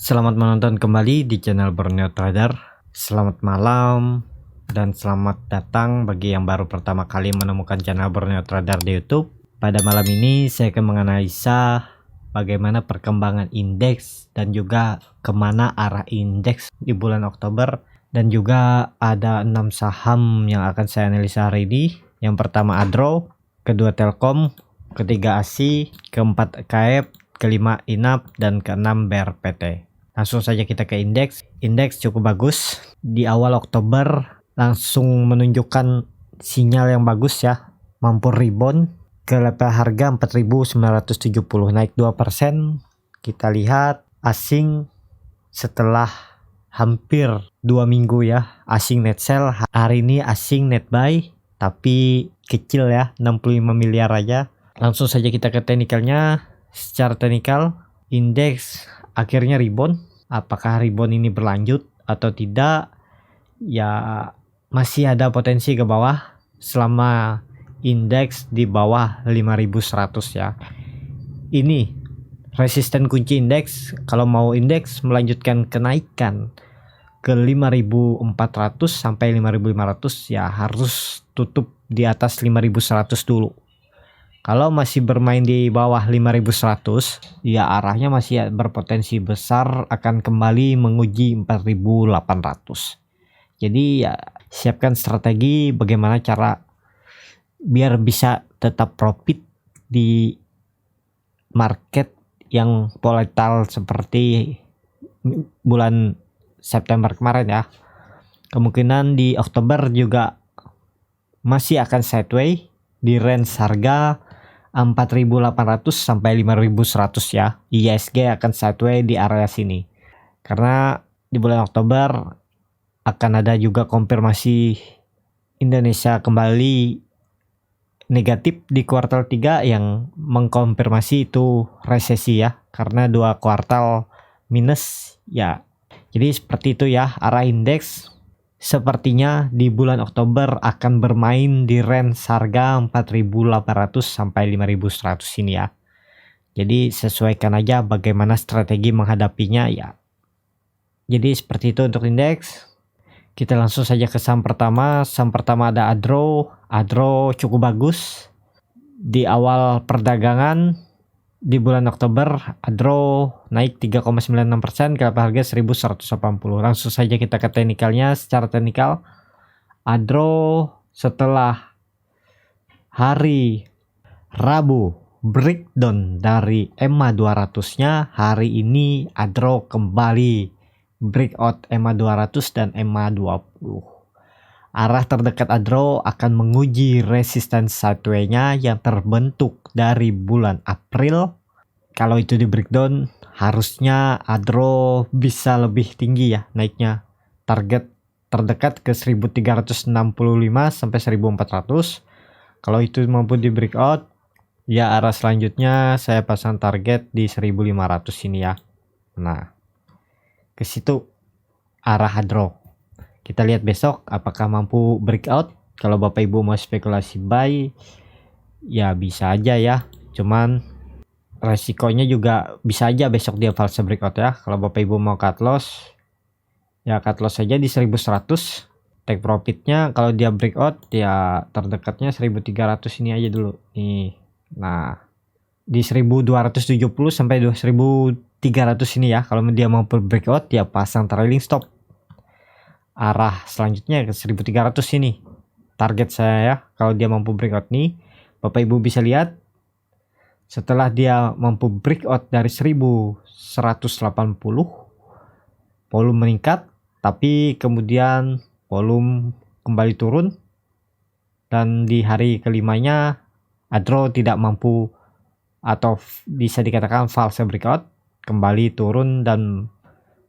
Selamat menonton kembali di channel Borneo Trader. Selamat malam dan selamat datang bagi yang baru pertama kali menemukan channel Borneo Trader di YouTube. Pada malam ini saya akan menganalisa bagaimana perkembangan indeks dan juga kemana arah indeks di bulan Oktober, dan juga ada 6 saham yang akan saya analisa hari ini. Yang pertama Adro, kedua Telkom, ketiga ASI, keempat KF, kelima INAP, dan keenam BRPT. Langsung saja kita ke indeks. Indeks cukup bagus. Di awal Oktober langsung menunjukkan sinyal yang bagus ya. Mampu rebound ke level harga 4.970, naik 2%. Kita lihat asing setelah hampir 2 minggu ya, asing net sell. Hari ini asing net buy, tapi kecil ya, 65 miliar aja. Langsung saja kita ke teknikalnya. Secara teknikal, indeks akhirnya rebound. Apakah rebound ini berlanjut atau tidak? Ya masih ada potensi ke bawah selama indeks di bawah 5.100 ya. Ini resisten kunci indeks. Kalau mau indeks melanjutkan kenaikan ke 5.400 sampai 5.500 ya harus tutup di atas 5.100 dulu. Kalau masih bermain di bawah 5.100 ya arahnya masih berpotensi besar akan kembali menguji 4.800. Jadi ya siapkan strategi bagaimana cara biar bisa tetap profit di market yang volatile seperti bulan September kemarin ya. Kemungkinan di Oktober juga masih akan sideways di range harga 4.800 sampai 5.100 ya. ISG akan sideways di area sini. Karena di bulan Oktober akan ada juga konfirmasi Indonesia kembali negatif di kuartal 3 yang mengkonfirmasi itu resesi ya. Karena 2 kuartal minus ya. Jadi seperti itu ya arah indeks. Sepertinya di bulan Oktober akan bermain di range harga 4.800 sampai 5.100 ini ya. Jadi sesuaikan aja bagaimana strategi menghadapinya ya. Jadi seperti itu untuk indeks. Kita langsung saja ke saham pertama. Saham pertama ada Adro. Adro cukup bagus. Di awal perdagangan di bulan Oktober Adro naik 3,96% ke harga 1.180. Langsung saja kita ke teknikalnya. Secara teknikal Adro setelah hari Rabu breakdown dari EMA 200 nya, hari ini Adro kembali breakout EMA 200 dan EMA 20. Arah terdekat Adro akan menguji resistance sideways-nya yang terbentuk dari bulan April. Kalau itu di breakdown, harusnya Adro bisa lebih tinggi ya naiknya. Target terdekat ke 1.365 sampai 1.400. Kalau itu mampu di breakout, ya arah selanjutnya saya pasang target di 1.500 ini ya. Nah, ke situ arah Adro. Kita lihat besok apakah mampu breakout. Kalau Bapak Ibu mau spekulasi buy ya bisa aja ya. Cuman resikonya juga bisa aja besok dia false breakout ya. Kalau Bapak Ibu mau cut loss ya cut loss saja di 1.100. Take profitnya kalau dia breakout ya terdekatnya 1.300 ini aja dulu nih. Nah di 1.270 sampai 1.300 ini ya. Kalau dia mau breakout ya pasang trailing stop. Arah selanjutnya ke 1.300 ini target saya ya. Kalau dia mampu breakout nih, Bapak Ibu bisa lihat setelah dia mampu breakout dari 1.180 volume meningkat, tapi kemudian volume kembali turun, dan di hari kelimanya Adro tidak mampu atau bisa dikatakan false breakout, kembali turun dan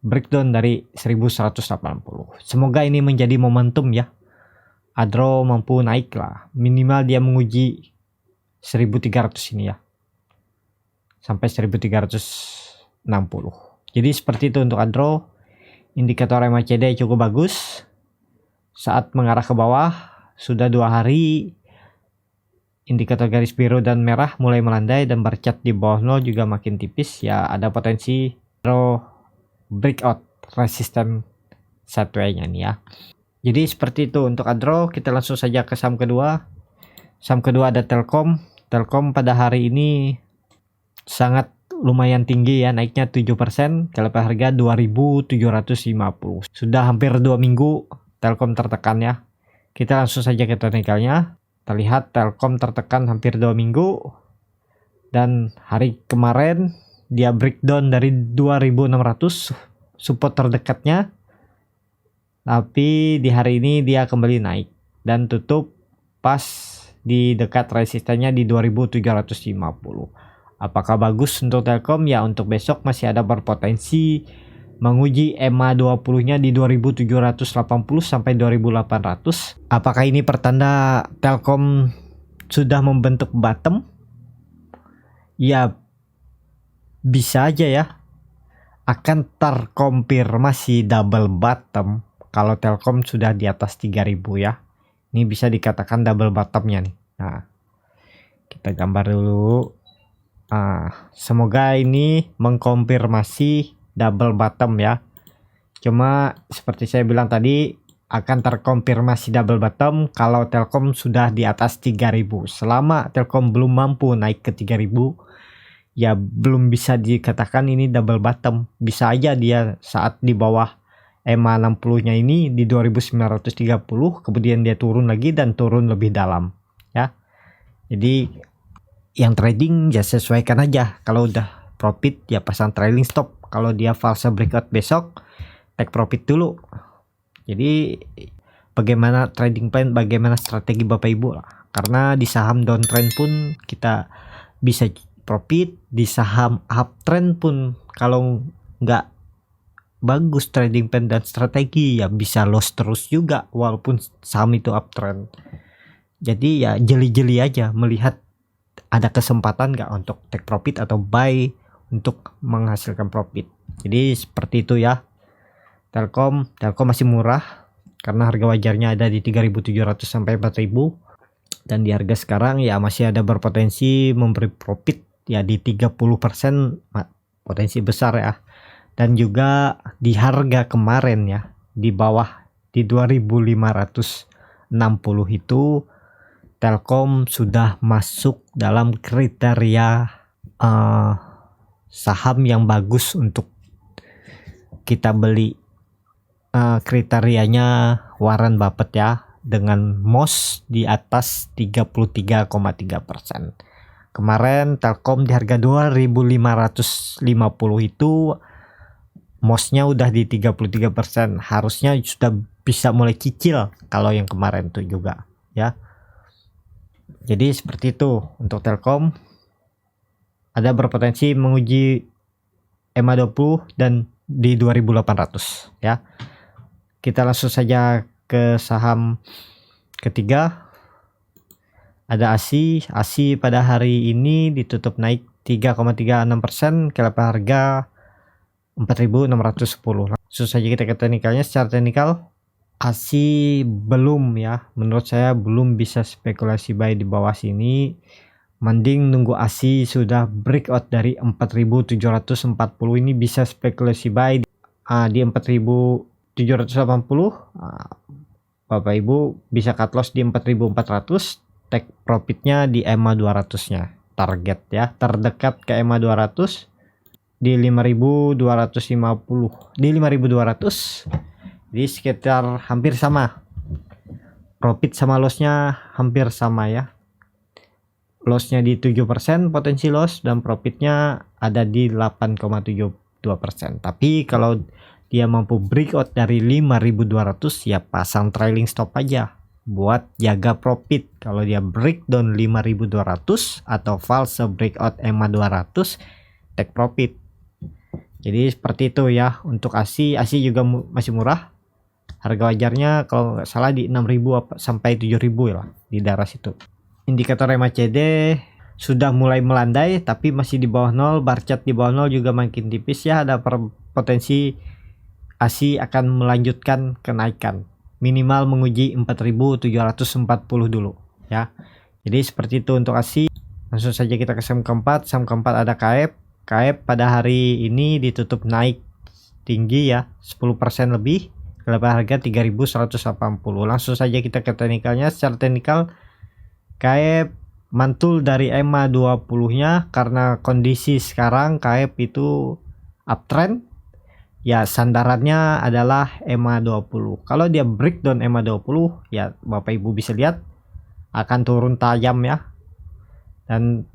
breakdown dari 1.180. Semoga ini menjadi momentum ya. Adro mampu naik lah. Minimal dia menguji 1.300 ini ya. Sampai 1.360. Jadi seperti itu untuk Adro. Indikator MACD cukup bagus. Saat mengarah ke bawah, sudah 2 hari indikator garis biru dan merah mulai melandai dan bercat di bawah 0 juga makin tipis ya. Ada potensi Adro breakout resisten sideways-nya nih ya. Jadi seperti itu untuk Adro. Kita langsung saja ke saham kedua. Saham kedua ada Telkom. Telkom pada hari ini sangat lumayan tinggi ya, naiknya 7%, KLP harga 2.750. Sudah hampir 2 minggu Telkom tertekan ya. Kita langsung saja ke teknikalnya. Kita lihat Telkom tertekan hampir 2 minggu. Dan hari kemarin dia breakdown dari 2.600 support terdekatnya. Tapi di hari ini dia kembali naik dan tutup pas di dekat resistennya di 2.750. Apakah bagus untuk Telkom? Ya, untuk besok masih ada berpotensi menguji EMA 20-nya di 2.780 sampai 2.800. Apakah ini pertanda Telkom sudah membentuk bottom? Ya, bisa aja ya. Akan terkonfirmasi double bottom kalau Telkom sudah di atas 3.000 ya. Ini bisa dikatakan double bottomnya nih. Nah, kita gambar dulu. Semoga ini mengkonfirmasi double bottom ya. Cuma seperti saya bilang tadi, akan terkonfirmasi double bottom kalau Telkom sudah di atas 3.000. Selama Telkom belum mampu naik ke 3.000, ya belum bisa dikatakan ini double bottom. Bisa aja dia saat di bawah EMA 60-nya ini di 2.930, kemudian dia turun lagi dan turun lebih dalam ya. Jadi yang trading ya sesuaikan aja. Kalau udah profit ya pasang trailing stop. Kalau dia false breakout besok, take profit dulu. Jadi bagaimana trading plan, bagaimana strategi Bapak Ibu lah. Karena di saham downtrend pun kita bisa profit, di saham uptrend pun kalau nggak bagus trading plan dan strategi ya bisa loss terus juga walaupun saham itu uptrend. Jadi ya jeli-jeli aja melihat ada kesempatan nggak untuk take profit atau buy untuk menghasilkan profit. Jadi seperti itu ya. Telkom masih murah karena harga wajarnya ada di 3.700 sampai 4.000, dan di harga sekarang ya masih ada berpotensi memberi profit ya di 30%, potensi besar ya. Dan juga di harga kemarin ya di bawah di 2.560 itu Telkom sudah masuk dalam kriteria saham yang bagus untuk kita beli. Kriterianya Warren Buffett ya, dengan MOS di atas 33,3%. Kemarin Telkom di harga 2.550 itu MOS-nya udah di 33%. Harusnya sudah bisa mulai cicil kalau yang kemarin tuh juga ya. Jadi seperti itu untuk Telkom, ada berpotensi menguji EMA 20 dan di 2.800 ya. Kita langsung saja ke saham ketiga. Ada ASI pada hari ini ditutup naik 3,36%, KLP harga 4.610. Langsung saja kita ke teknikalnya. Secara teknikal ASI belum ya, menurut saya belum bisa spekulasi buy di bawah sini. Mending nunggu ASI sudah breakout dari 4.740 ini bisa spekulasi buy di 4.780. Bapak Ibu bisa cut loss di 4.400, take profitnya di EMA 200 nya. Target ya terdekat ke EMA 200 di 5.250, di 5.200. Jadi sekitar hampir sama, profit sama lossnya hampir sama ya. Lossnya di 7% potensi loss dan profitnya ada di 8,72%. Tapi kalau dia mampu breakout dari 5.200 ya pasang trailing stop aja buat jaga profit. Kalau dia breakdown 5.200 atau false breakout EMA 200, take profit. Jadi seperti itu ya untuk ASI juga masih murah. Harga wajarnya kalau nggak salah di 6.000 sampai 7.000 ya, di daerah situ. Indikator MACD sudah mulai melandai tapi masih di bawah 0, bar chart di bawah 0 juga makin tipis ya. Ada potensi ASI akan melanjutkan kenaikan, minimal menguji 4.740 dulu ya. Jadi seperti itu untuk ASI. Langsung saja kita ke saham keempat. Saham keempat ada KF pada hari ini ditutup naik tinggi ya, 10% lebih. Kelebihan harga 3180. Langsung saja kita ke teknikalnya. Secara teknikal KF mantul dari EMA 20-nya karena kondisi sekarang KF itu uptrend. Ya, sandarannya adalah EMA 20. Kalau dia breakdown EMA 20, ya Bapak Ibu bisa lihat akan turun tajam ya. Dan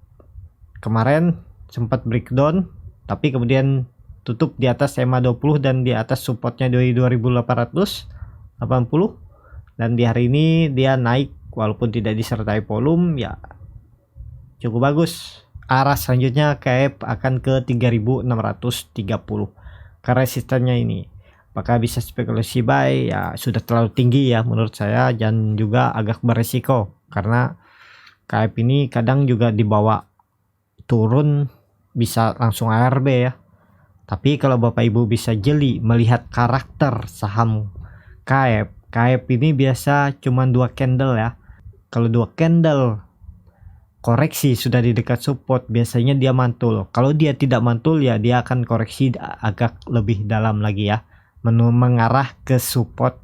kemarin sempat breakdown, tapi kemudian tutup di atas EMA 20 dan di atas supportnya dari 2880. Dan di hari ini dia naik walaupun tidak disertai volume, ya cukup bagus. Arah selanjutnya KF akan ke 3630 ke resistennya ini. Apakah bisa spekulasi buy? Ya sudah terlalu tinggi ya menurut saya, dan juga agak beresiko karena KF ini kadang juga dibawa turun bisa langsung ARB ya. Tapi kalau Bapak Ibu bisa jeli melihat karakter saham KF ini biasa cuma 2 candle ya. Kalau 2 candle koreksi sudah di dekat support, biasanya dia mantul. Kalau dia tidak mantul, ya dia akan koreksi agak lebih dalam lagi ya, mengarah ke support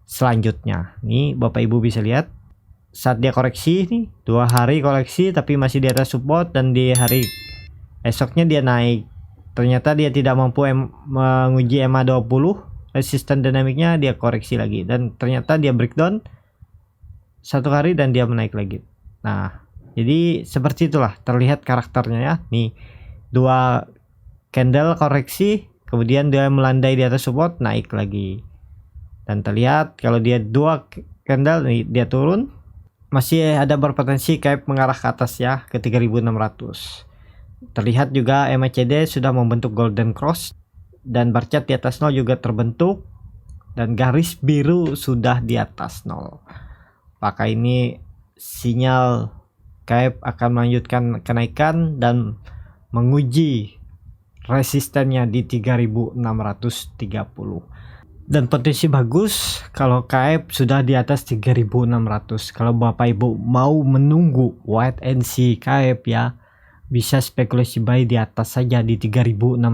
selanjutnya. Nih Bapak Ibu bisa lihat saat dia koreksi nih, 2 hari koreksi tapi masih di atas support, dan di hari esoknya dia naik. Ternyata dia tidak mampu menguji EMA 20, resisten dinamiknya, dia koreksi lagi, dan ternyata dia breakdown 1 hari dan dia menaik lagi. Nah, jadi seperti itulah terlihat karakternya ya. Nih 2 candle koreksi, kemudian dia melandai di atas support, naik lagi. Dan terlihat kalau dia 2 candle nih, dia turun, masih ada berpotensi KF mengarah ke atas ya, ke 3600. Terlihat juga MACD sudah membentuk golden cross, dan bar chart di atas 0 juga terbentuk, dan garis biru sudah di atas 0. Maka ini sinyal KF akan melanjutkan kenaikan dan menguji resistennya di 3630. Dan potensi bagus kalau KF sudah di atas 3600. Kalau Bapak Ibu mau menunggu wait and see KF ya, bisa spekulasi buy di atas saja di 3630.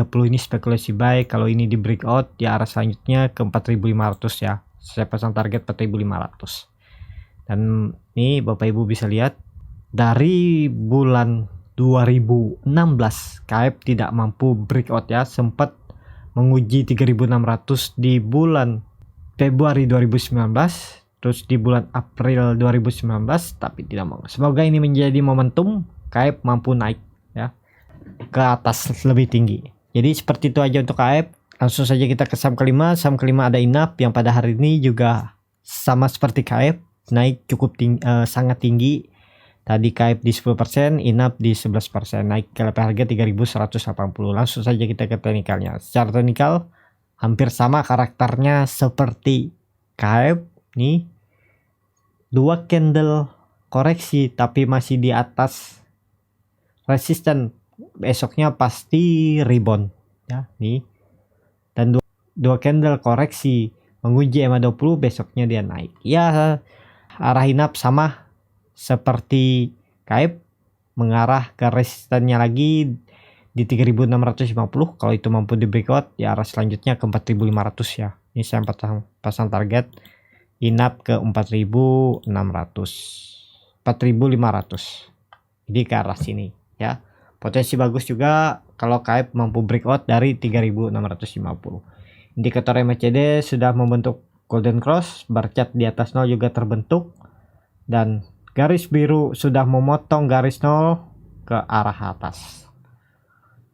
Ini spekulasi buy. Kalau ini di breakout di arah selanjutnya ke 4500 ya. Saya pasang target 4500. Dan ini Bapak Ibu bisa lihat dari bulan 2016 KF tidak mampu breakout ya, sempat menguji 3600 di bulan Februari 2019, terus di bulan April 2019, tapi tidak mau. Semoga ini menjadi momentum KF mampu naik ya ke atas lebih tinggi. Jadi seperti itu aja untuk KF. Langsung saja kita ke saham kelima. Saham kelima ada INAP yang pada hari ini juga sama seperti KF, naik cukup sangat tinggi. Tadi KF di 10%, INAP di 11%, naik ke harga 3180. Langsung saja kita ke teknikalnya. Secara teknikal hampir sama karakternya seperti KF nih. 2 candle koreksi tapi masih di atas resisten, besoknya pasti rebound ya nih. Dan 2 candle koreksi menguji EMA 20, besoknya dia naik. Ya, arah INAP sama seperti KF, mengarah ke resistennya lagi di 3650. Kalau itu mampu di breakout, ya arah selanjutnya ke 4500 ya. Ini saya pasang target INAP ke 4500. Jadi ke arah sini ya. Potensi bagus juga kalau KF mampu breakout dari 3650. Indikator MACD sudah membentuk golden cross, bar chart di atas 0 juga terbentuk, dan garis biru sudah memotong garis 0 ke arah atas.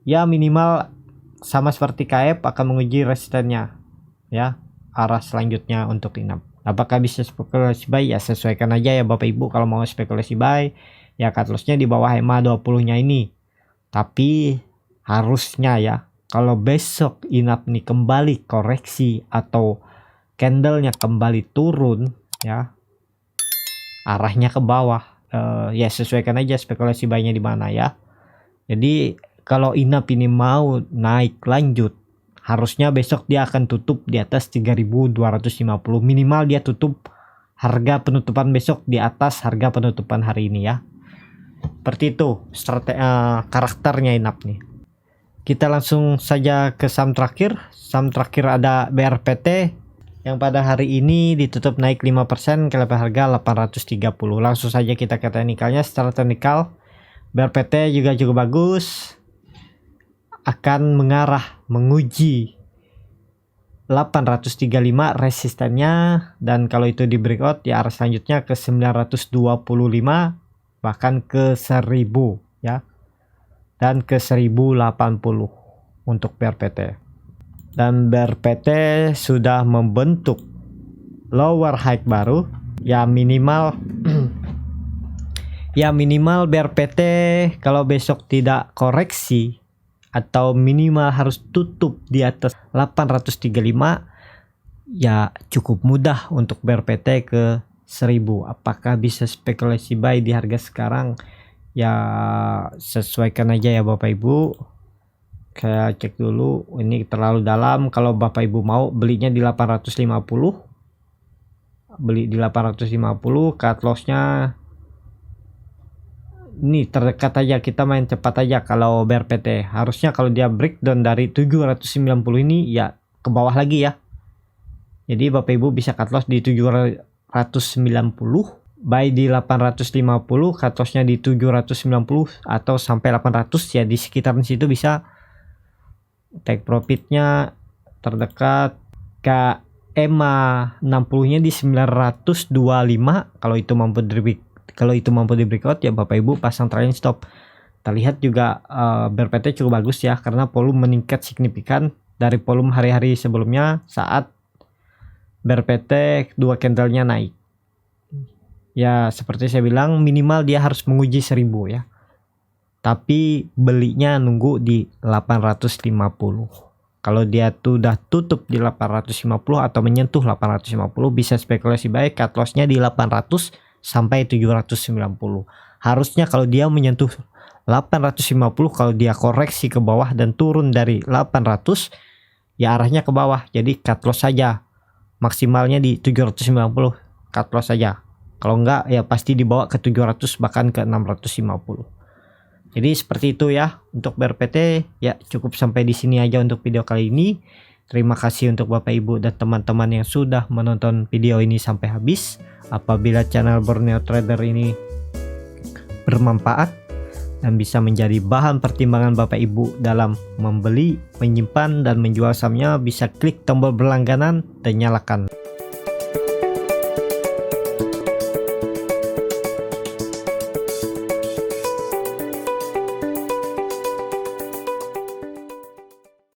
Ya minimal sama seperti KF akan menguji resistennya ya, arah selanjutnya untuk INAP. Apakah bisa spekulasi buy? Ya sesuaikan aja ya Bapak Ibu. Kalau mau spekulasi buy ya cut lossnya di bawah EMA 20 nya ini. Tapi harusnya ya, kalau besok INAP nih kembali koreksi atau candlenya kembali turun ya, arahnya ke bawah, ya sesuaikan aja spekulasi buy-nya di mana ya. Jadi kalau INAP ini mau naik lanjut, harusnya besok dia akan tutup di atas 3250. Minimal dia tutup harga penutupan besok di atas harga penutupan hari ini ya. Seperti itu karakternya INAP nih. kita langsung saja ke saham terakhir. Saham terakhir ada BRPT yang pada hari ini ditutup naik 5% ke level harga 830. Langsung saja kita ke teknikalnya. Secara teknikal BRPT juga cukup bagus, akan mengarah menguji 835 resistennya, dan kalau itu di breakout ya arah selanjutnya ke 925 bahkan ke 1000 ya, dan ke 1080 untuk BRPT. Dan BRPT sudah membentuk lower high baru ya, minimal ya minimal BRPT kalau besok tidak koreksi atau minimal harus tutup di atas 835 ya, cukup mudah untuk BRPT ke 1000. Apakah bisa spekulasi buy di harga sekarang? Ya sesuaikan aja ya Bapak Ibu. Saya cek dulu, ini terlalu dalam. Kalau Bapak Ibu mau belinya di 850, beli di 850. Cut lossnya ini terdekat aja, kita main cepat aja. Kalau BRPT harusnya kalau dia breakdown dari 790 ini ya ke bawah lagi ya. Jadi Bapak Ibu bisa cut loss di 790, buy di 850, cut lossnya di 790 atau sampai 800 ya, di sekitaran situ bisa. Take profitnya terdekat ke EMA 60 nya di 925. Kalau itu mampu di breakout ya Bapak Ibu pasang trailing stop. Kita lihat juga BRPT cukup bagus ya, karena volume meningkat signifikan dari volume hari-hari sebelumnya saat BRPT dua candlenya naik. Ya seperti saya bilang, minimal dia harus menguji 1000 ya. Tapi belinya nunggu di 850. Kalau dia sudah tutup di 850 atau menyentuh 850, bisa spekulasi baik, cut lossnya di 800 sampai 790. Harusnya kalau dia menyentuh 850, kalau dia koreksi ke bawah dan turun dari 800 ya arahnya ke bawah, jadi cut loss saja, maksimalnya di 790, cut loss saja. Kalau enggak ya pasti dibawa ke 700 bahkan ke 650. Jadi seperti itu ya untuk BRPT. Ya cukup sampai di sini aja untuk video kali ini. Terima kasih untuk Bapak Ibu dan teman-teman yang sudah menonton video ini sampai habis. Apabila channel Borneo Trader ini bermanfaat dan bisa menjadi bahan pertimbangan Bapak Ibu dalam membeli, menyimpan dan menjual sahamnya, bisa klik tombol berlangganan dan nyalakan